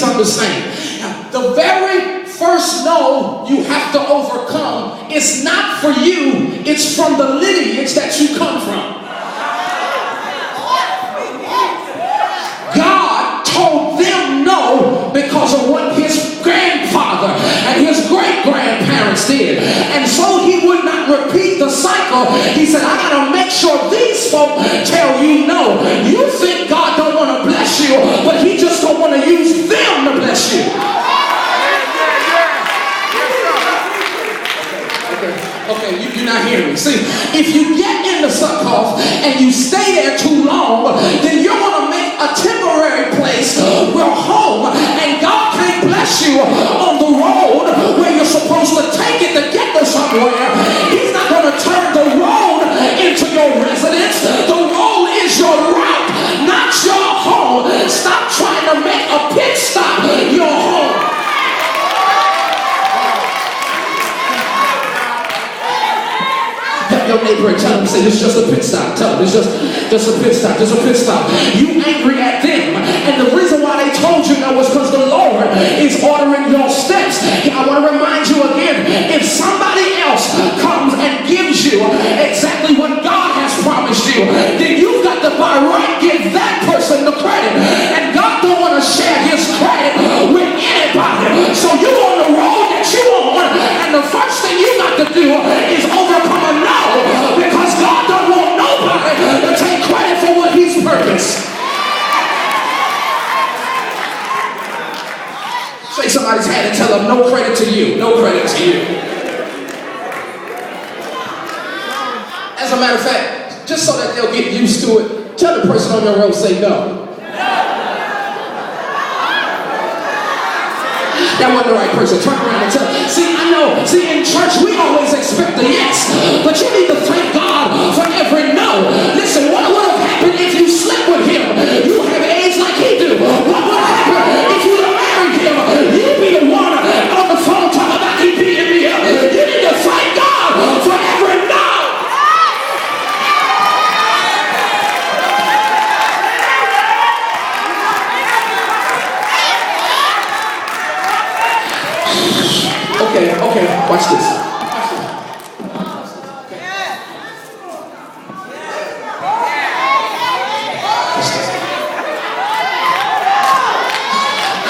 please understand. The very first no you have to overcome is not for you, it's from the lineage that you come from. God told them no because of what his grandfather and his great-grandparents did. And so he would not repeat the cycle. He said, I gotta make sure these folk tell you no. You think God don't want to bless you, but he just don't want to use them to bless you. Okay, you're not hearing me. See, if you get in the Sutton and you stay there too long, then you're going to make a temporary place your home, and God can't bless you on the road where you're supposed to take it to get to somewhere. He's not going to turn the road into your residence. The road is your route, not your home. Stop trying to make a pit stop your home. Your neighbor and tell them, say, it's just a pit stop. Tell them, it's just a pit stop. Just a pit stop. You angry at them. And the reason why they told you no was because the Lord is ordering your steps. I want to remind you again, if somebody else comes and gives you exactly what God has promised you, then you've got to by right give that person the credit. And God don't want to share his credit with anybody. So you on the road that you on, and the first thing you got to do is overcome a no. Because God don't want nobody to take credit for what he's purposed. Shake somebody's hand and tell them, no credit to you. No credit to you. As a matter of fact, just so that they'll get used to it, tell the person on your road, say no. That wasn't the right person. Turn around and tell. See, I know. See, in church, we always expect a yes. But you need to thank God for every no. Listen, what would have happened if you slept with him? You have AIDS like he do. What would happen if you married him? You'd be the one on the phone talking about he beating me up. You need to thank God for every no. Okay, watch this.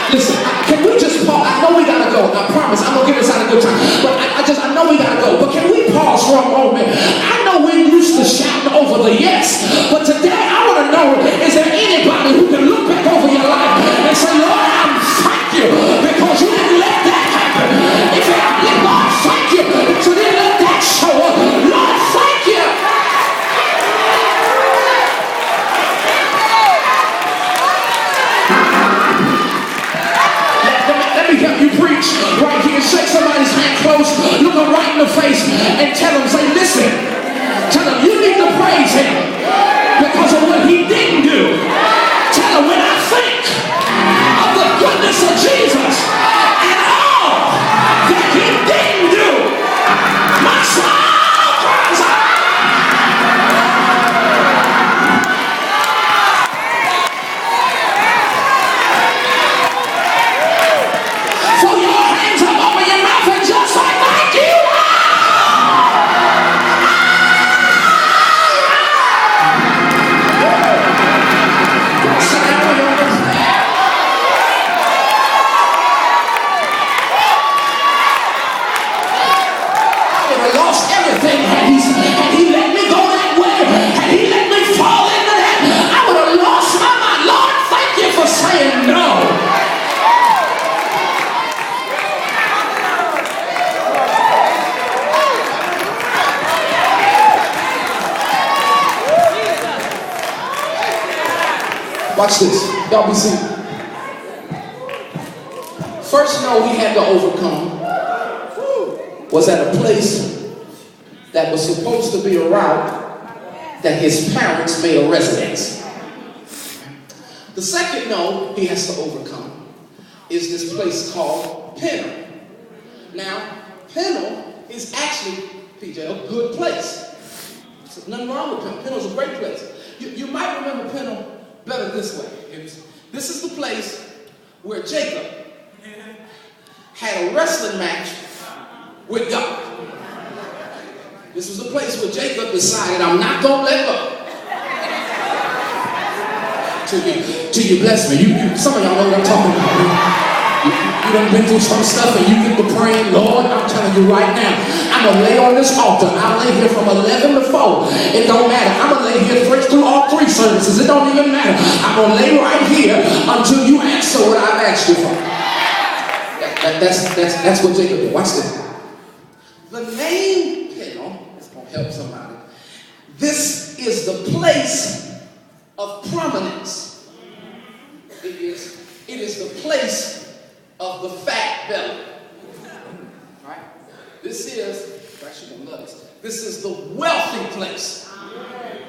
Listen, can we just pause? I know we gotta go. I promise, I'm gonna get us out a good time. But I know we gotta go. But can we pause for a moment? I know we're used to shouting over the yes, but today I want to know, is there anybody who can look back over your life and say, Lord, I'm thank you because you didn't let that happen. If you Lord, thank you because you didn't let that show up. Lord, thank you. Let me help you preach right here. Shake somebody's hand close, look them right in the face, and tell them, say, listen, tell them you need to praise him because of what he didn't do. Tell them, when I think of the goodness of Jesus and all that he didn't do, my soul cries out. Throw your hands up over your mouth and just say thank you. Watch this. Y'all be seated. First no he had to overcome was at a place that was supposed to be a route that his parents made a residence. The second no he has to overcome is this place called Pennell. Now, Pennell is actually, PJ, a good place. There's nothing wrong with Pennell. Pennell's a great place. You might remember Pennell better this way. This is the place where Jacob had a wrestling match with God. This was a place where Jacob decided, I'm not going to let go till you bless me. Some of y'all know what I'm talking about. You done been through some stuff and you get to praying, Lord, I'm telling you right now, I'm going to lay on this altar. I'll lay here from 11 to 4. It don't matter. I'm going to lay here through all 3 services. It don't even matter. I'm going to lay right here until you answer what I've asked you for. That's what Jacob did. Watch this. The name, it's going to help somebody. This is the place of prominence. It is the place of the fat belly. Right? This is, actually gonna love this. This is the wealthy place.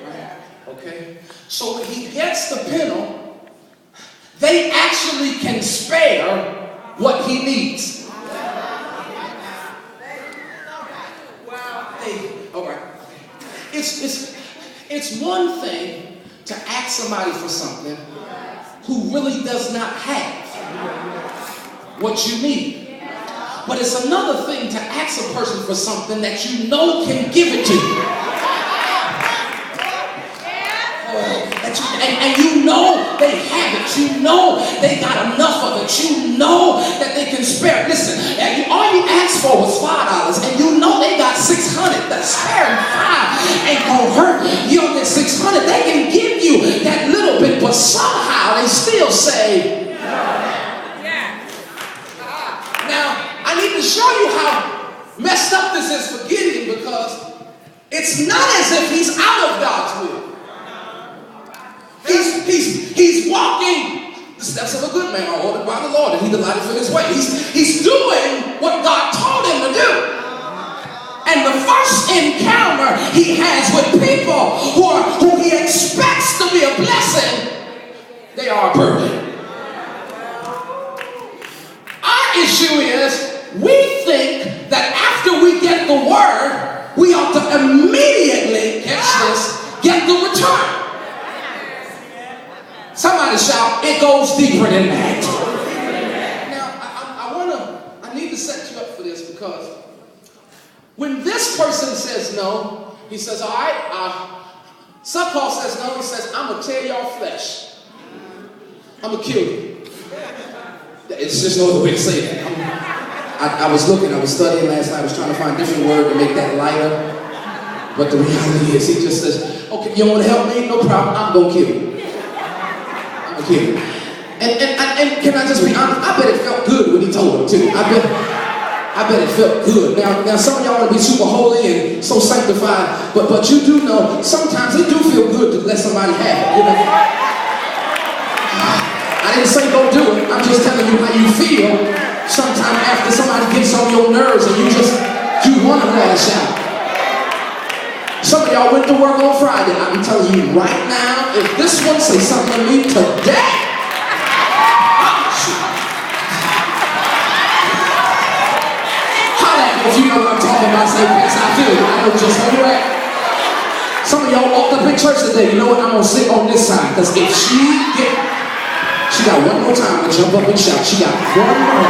Right? Okay? So when he gets the pinnacle, they actually can spare what he needs. All right. It's one thing to ask somebody for something who really does not have what you need. But it's another thing to ask a person for something that you know can give it to you. And you know they have it. You know they got enough of it. You know that they can spare it. Listen, all you asked for was $5, and you know they got $600. That sparing $5 ain't gonna hurt. You'll get $600. They can give you that little bit, but somehow they still say, now, I need to show you how messed up this is for Gideon, because it's not as if he's out of God's will. He's walking the steps of a good man, ordered by the Lord, and he delighted in his way. He's doing what God told him to do. And the first encounter he has with people who he expects to be a blessing, they are a burden. Our issue is we think that after we get the word, we ought to immediately, get the return. Somebody shout, it goes deeper than that. Now, I need to set you up for this, because when this person says no, he says, all right, Paul says no, he says, I'm going to tear y'all flesh. I'm going to kill you. It's just no other way to say that. I was studying last night, I was trying to find a different word to make that lighter. But the reality is, he just says, okay, you want to help me? No problem, I'm going to kill you. I'm going to kill you. And can I just be honest? I bet it felt good when he told him too. I bet it felt good. Now some of y'all want to be super holy and so sanctified, but you do know, sometimes it do feel good to let somebody have it, you know? I didn't say don't do it. I'm just telling you how you feel sometime after somebody gets on your nerves and you want to lash out. Some of y'all went to work on Friday. I'm telling you right now, if this one say something to me today, holla at me if you know what I'm talking about. Say, yes, I do. I know just where you're at. Some of y'all walked up in church today. You know what? I'm going to sit on this side, because if she got one more time to jump up and shout. She got one more.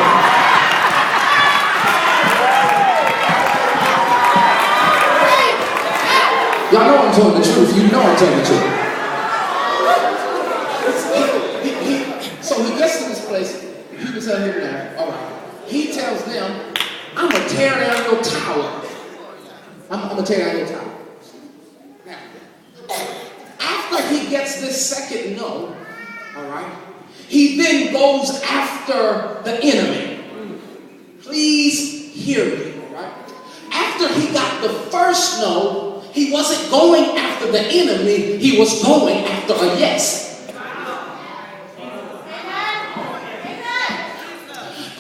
Y'all know I'm telling the truth. You know I'm telling the truth. So he gets to this place. People tell him now, all right. He tells them, I'm going to tear down your tower. I'm going to tear down your tower. Now, after he gets this second no, all right, he then goes after the enemy. Please hear me, all right? After he got the first no, he wasn't going after the enemy, he was going after a yes.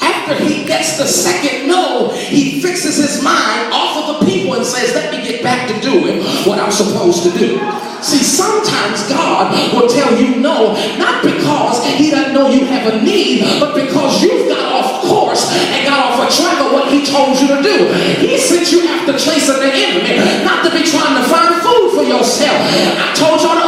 After he gets the second no, he fixes his mind off of the people and says, let me get back to doing what I'm supposed to do. See, sometimes God will tell you no, not because he doesn't know you have a need, but because you've got off course and got off a track of what he told you to do. He sent you after chasing the enemy, not to be trying to find food for yourself. I told y'all